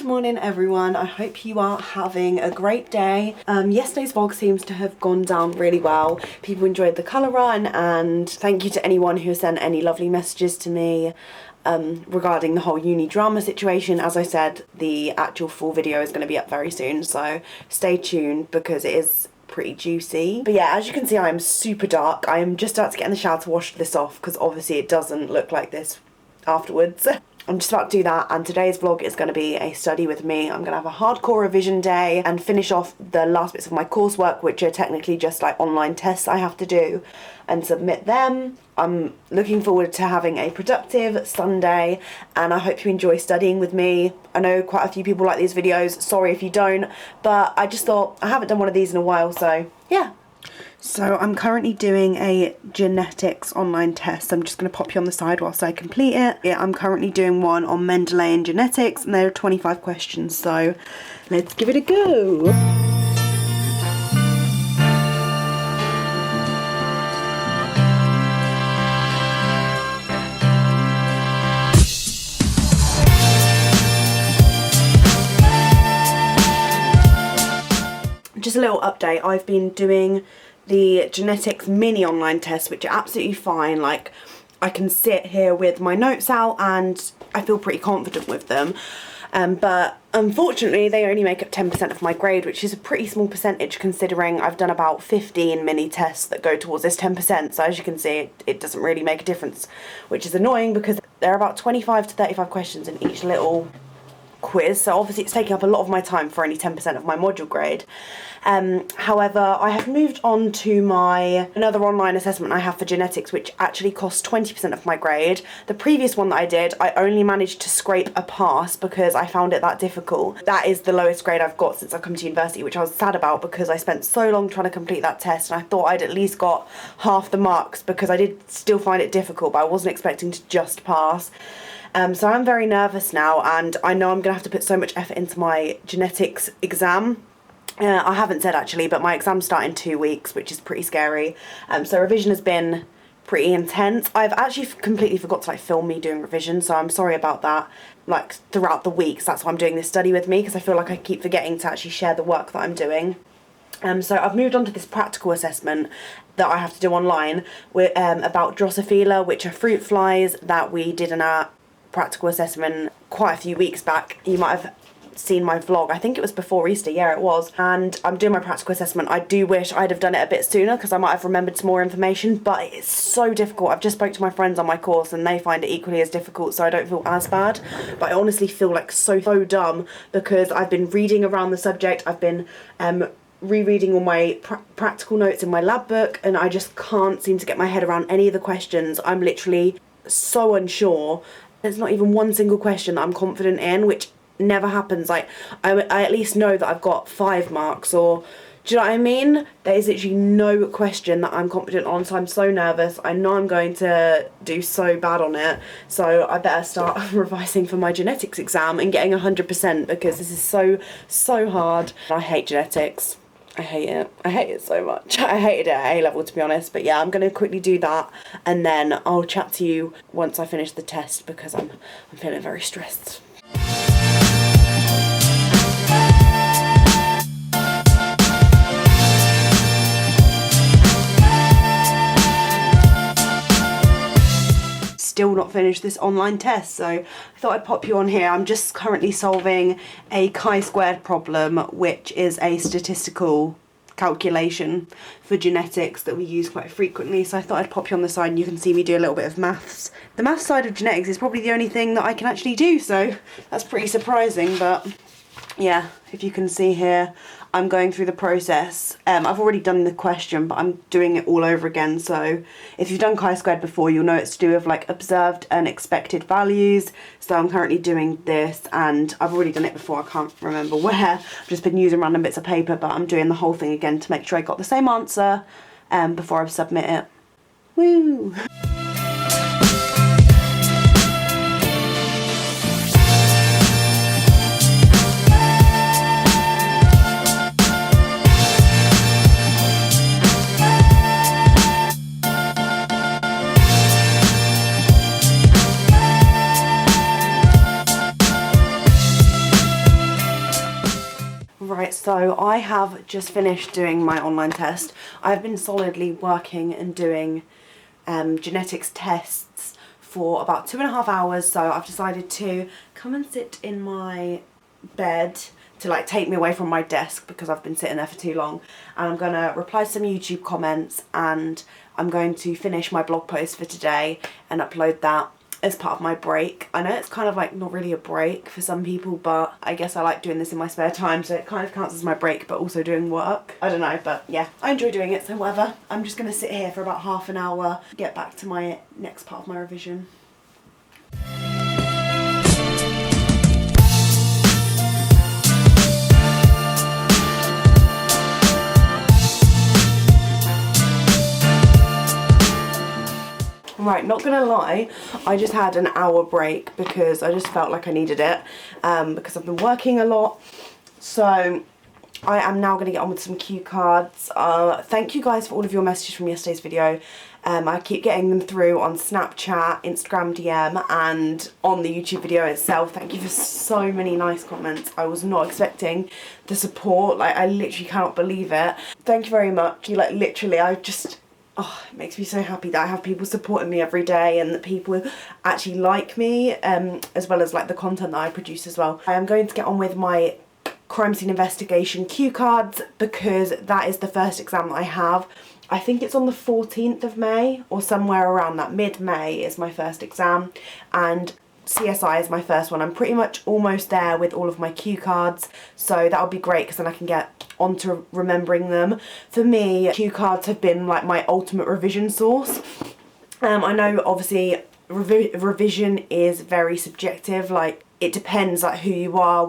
Good morning everyone, I hope you are having a great day. Yesterday's vlog seems to have gone down really well. People enjoyed the colour run, and thank you to anyone who sent any lovely messages to me regarding the whole uni drama situation. As I said, the actual full video is going to be up very soon, so stay tuned because it is pretty juicy. But yeah, as you can see, I am super dark. I am just about to get in the shower to wash this off because obviously it doesn't look like this afterwards. I'm just about to do that, and today's vlog is going to be a study with me. I'm going to have a hardcore revision day and finish off the last bits of my coursework, which are technically just like online tests I have to do, and submit them. I'm looking forward to having a productive Sunday, and I hope you enjoy studying with me. I know quite a few people like these videos, sorry if you don't, but I just thought I haven't done one of these in a while, so yeah. So I'm currently doing a genetics online test. I'm just going to pop you on the side whilst I complete it. Yeah, I'm currently doing one on Mendelean genetics, and there are 25 questions, so let's give it a go. Just a little update, I've been doing the genetics mini online test, which are absolutely fine. Like, I can sit here with my notes out and I feel pretty confident with them, but unfortunately they only make up 10% of my grade, which is a pretty small percentage considering I've done about 15 mini tests that go towards this 10%. So as you can see, it doesn't really make a difference, which is annoying because there are about 25 to 35 questions in each little quiz, so obviously it's taking up a lot of my time for only 10% of my module grade. However, I have moved on to another online assessment I have for genetics, which actually costs 20% of my grade. The previous one that I did, I only managed to scrape a pass because I found it that difficult. That is the lowest grade I've got since I've come to university, which I was sad about because I spent so long trying to complete that test, and I thought I'd at least got half the marks because I did still find it difficult, but I wasn't expecting to just pass. So I'm very nervous now, and I know I'm going to have to put so much effort into my genetics exam. I haven't said actually, but my exams start in 2 weeks, which is pretty scary. So revision has been pretty intense. I've actually completely forgot to like film me doing revision, so I'm sorry about that. Like throughout the weeks, that's why I'm doing this study with me, because I feel like I keep forgetting to actually share the work that I'm doing. So I've moved on to this practical assessment that I have to do online with, about Drosophila, which are fruit flies that we did in our practical assessment quite a few weeks back. You might have seen my vlog, I think it was before Easter, yeah it was, and I'm doing my practical assessment. I do wish I'd have done it a bit sooner because I might have remembered some more information, but it's so difficult. I've just spoke to my friends on my course and they find it equally as difficult, so I don't feel as bad, but I honestly feel like so dumb because I've been reading around the subject, I've been rereading all my practical notes in my lab book, and I just can't seem to get my head around any of the questions. I'm literally so unsure. There's not even one single question that I'm confident in, which never happens. Like, I at least know that I've got 5 marks, or do you know what I mean? There is literally no question that I'm confident on, so I'm so nervous. I know I'm going to do so bad on it, so I better start revising for my genetics exam and getting 100% because this is so hard. I hate genetics. I hate it. I hate it so much. I hated it at A-level, to be honest, but yeah, I'm going to quickly do that and then I'll chat to you once I finish the test because I'm feeling very stressed. Still not finished this online test, so I thought I'd pop you on here. I'm just currently solving a chi-squared problem, which is a statistical calculation for genetics that we use quite frequently, so I thought I'd pop you on the side and you can see me do a little bit of maths. The maths side of genetics is probably the only thing that I can actually do, so that's pretty surprising, but yeah, if you can see here, I'm going through the process. I've already done the question, but I'm doing it all over again. So if you've done chi-squared before, you'll know it's to do with like observed and expected values. So I'm currently doing this, and I've already done it before. I can't remember where. I've just been using random bits of paper, but I'm doing the whole thing again to make sure I got the same answer before I submit it. Woo! Right, so I have just finished doing my online test. I've been solidly working and doing genetics tests for about 2.5 hours, so I've decided to come and sit in my bed to like take me away from my desk because I've been sitting there for too long, and I'm going to reply to some YouTube comments, and I'm going to finish my blog post for today and upload that as part of my break. I know it's kind of like not really a break for some people, but I guess I like doing this in my spare time, so it kind of counts as my break but also doing work. I don't know, but yeah, I enjoy doing it, so whatever. I'm just going to sit here for about half an hour, get back to my next part of my revision. Right, not gonna lie, I just had an hour break because I just felt like I needed it because I've been working a lot. So I am now going to get on with some cue cards. Thank you guys for all of your messages from yesterday's video. I keep getting them through on Snapchat, Instagram DM and on the YouTube video itself. Thank you for so many nice comments. I was not expecting the support, like I literally cannot believe it. Thank you very much. You like literally, oh, it makes me so happy that I have people supporting me every day and that people actually like me, as well as like the content that I produce as well. I am going to get on with my crime scene investigation cue cards because that is the first exam that I have. I think it's on the 14th of May or somewhere around that. Mid-May is my first exam, and CSI is my first one. I'm pretty much almost there with all of my cue cards, so that'll be great because then I can get onto remembering them. For me, cue cards have been like my ultimate revision source. I know obviously revision is very subjective, like it depends like who you are,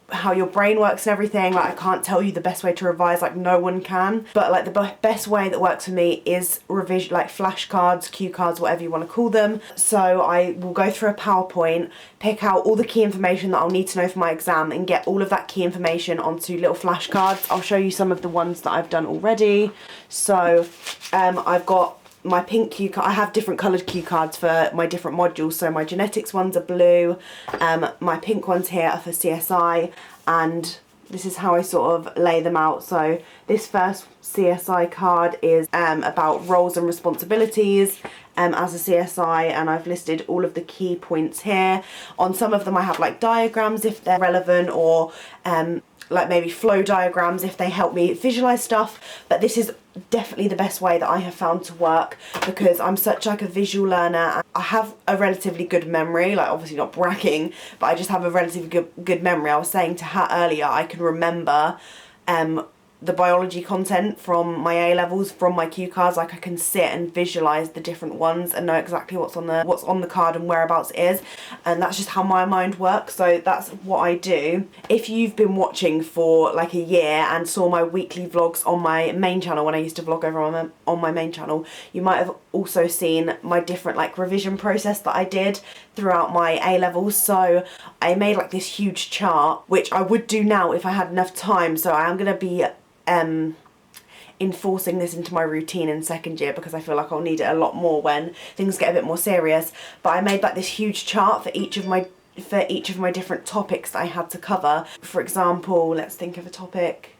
how your brain works and everything. Like I can't tell you the best way to revise, like no one can, but like the best way that works for me is revision, like flashcards, cue cards, whatever you want to call them. So I will go through a PowerPoint, pick out all the key information that I'll need to know for my exam and get all of that key information onto little flashcards. I'll show you some of the ones that I've done already. So I've got my pink cue card. I have different coloured cue cards for my different modules. So my genetics ones are blue, my pink ones here are for CSI, and this is how I sort of lay them out. So this first CSI card is about roles and responsibilities as a CSI, and I've listed all of the key points here. On some of them I have like diagrams if they're relevant, or like maybe flow diagrams if they help me visualize stuff, but this is definitely the best way that I have found to work because I'm such like a visual learner. I have a relatively good memory, like obviously not bragging, but I just have a relatively good memory. I was saying to Hat earlier, I can remember the biology content from my A-levels from my cue cards. Like I can sit and visualize the different ones and know exactly what's on the card and whereabouts it is, and that's just how my mind works. So that's what I do. If you've been watching for like a year and saw my weekly vlogs on my main channel when I used to vlog over on my main channel, you might have also seen my different like revision process that I did throughout my A-levels. So I made like this huge chart, which I would do now if I had enough time. So I am going to be enforcing this into my routine in second year because I feel like I'll need it a lot more when things get a bit more serious. But I made like this huge chart for each of my different topics that I had to cover. For example, let's think of a topic.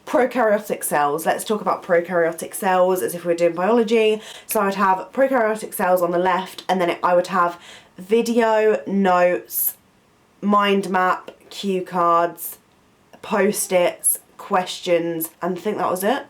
Prokaryotic cells. Let's talk about prokaryotic cells as if we were doing biology. So I would have prokaryotic cells on the left, and then I would have video, notes, mind map, cue cards, post-its, questions, and I think that was it.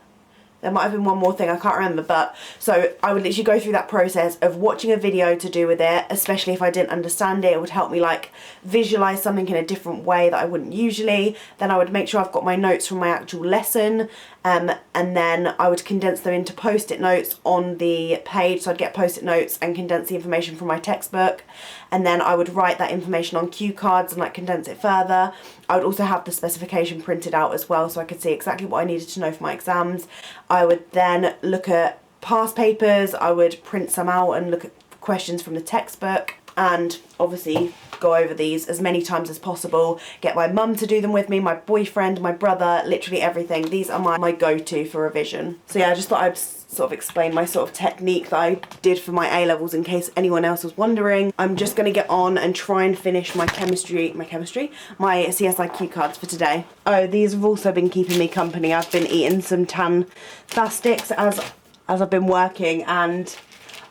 There might have been one more thing, I can't remember, but so I would literally go through that process of watching a video to do with it, especially if I didn't understand it. It would help me like visualize something in a different way that I wouldn't usually. Then I would make sure I've got my notes from my actual lesson, and then I would condense them into post-it notes on the page. So I'd get post-it notes and condense the information from my textbook, and then I would write that information on cue cards and like condense it further. I would also have the specification printed out as well so I could see exactly what I needed to know for my exams. I would then look at past papers, I would print some out and look at questions from the textbook, and obviously go over these as many times as possible, get my mum to do them with me, my boyfriend, my brother, literally everything. These are my go-to for revision. So yeah, I just thought I'd sort of explain my sort of technique that I did for my A-levels in case anyone else was wondering. I'm just going to get on and try and finish my CSI cue cards for today. Oh, these have also been keeping me company. I've been eating some tan plastics as I've been working, and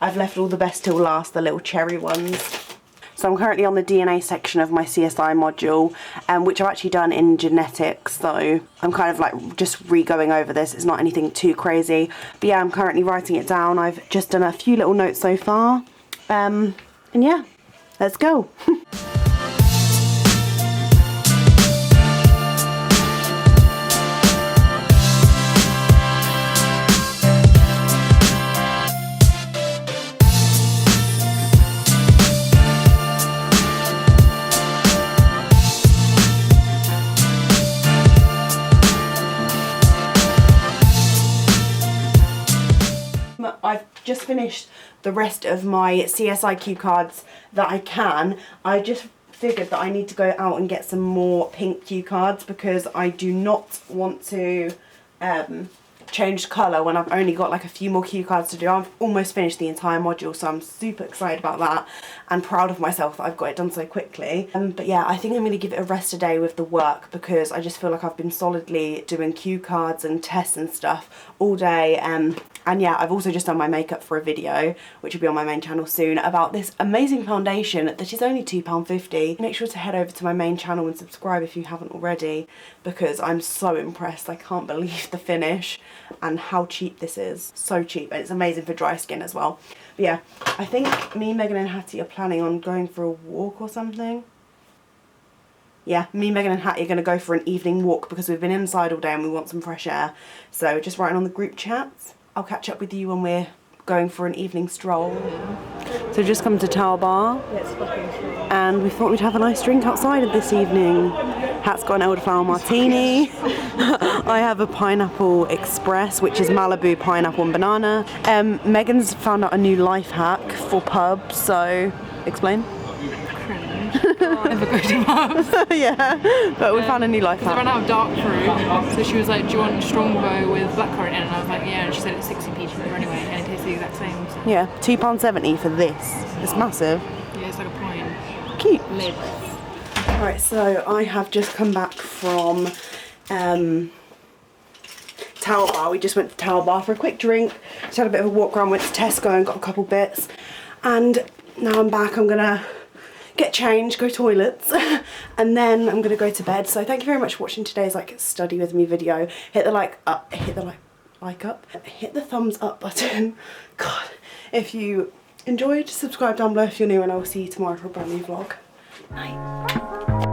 I've left all the best till last, the little cherry ones. So I'm currently on the DNA section of my CSI module, which I've actually done in genetics, so I'm kind of like just re-going over this. It's not anything too crazy. But yeah, I'm currently writing it down. I've just done a few little notes so far. And yeah, let's go. I've just finished the rest of my CSI cue cards that I can. I just figured that I need to go out and get some more pink cue cards because I do not want to change colour when I've only got like a few more cue cards to do. I've almost finished the entire module, so I'm super excited about that and proud of myself that I've got it done so quickly. But yeah, I think I'm going to give it a rest today with the work because I just feel like I've been solidly doing cue cards and tests and stuff all day. And yeah, I've also just done my makeup for a video, which will be on my main channel soon, about this amazing foundation that is only £2.50. Make sure to head over to my main channel and subscribe if you haven't already, because I'm so impressed. I can't believe the finish and how cheap this is. So cheap, and it's amazing for dry skin as well. But yeah, I think me, Megan and Hattie are planning on going for a walk or something. Yeah, me, Megan and Hattie are going to go for an evening walk because we've been inside all day and we want some fresh air. So just writing on the group chats. I'll catch up with you when we're going for an evening stroll. So we've just come to Tower Bar, and we thought we'd have a nice drink outside of this evening. Hat's got an elderflower martini. I have a pineapple express, which is Malibu pineapple and banana. Megan's found out a new life hack for pubs, so explain. I never go to pubs. Yeah, but we found a new life hack. I ran out of dark fruit, so she was like, do you want Strongbow with blackcurrant in? And I was like, yeah, and she said it's 60p cheaper anyway, and it tastes the exact same. So. Yeah, £2.70 for this. It's massive. Yeah, it's like a pint. Cute. Lid. Right, so I have just come back from Tower Bar. We just went to Tower Bar for a quick drink. Just had a bit of a walk around, went to Tesco and got a couple bits. And now I'm back, I'm gonna get changed, go toilets, and then I'm gonna go to bed. So thank you very much for watching today's like study with me video. Hit the like up, hit the like up, hit the thumbs up button. God, if you enjoyed, subscribe down below if you're new, and I will see you tomorrow for a brand new vlog. Night.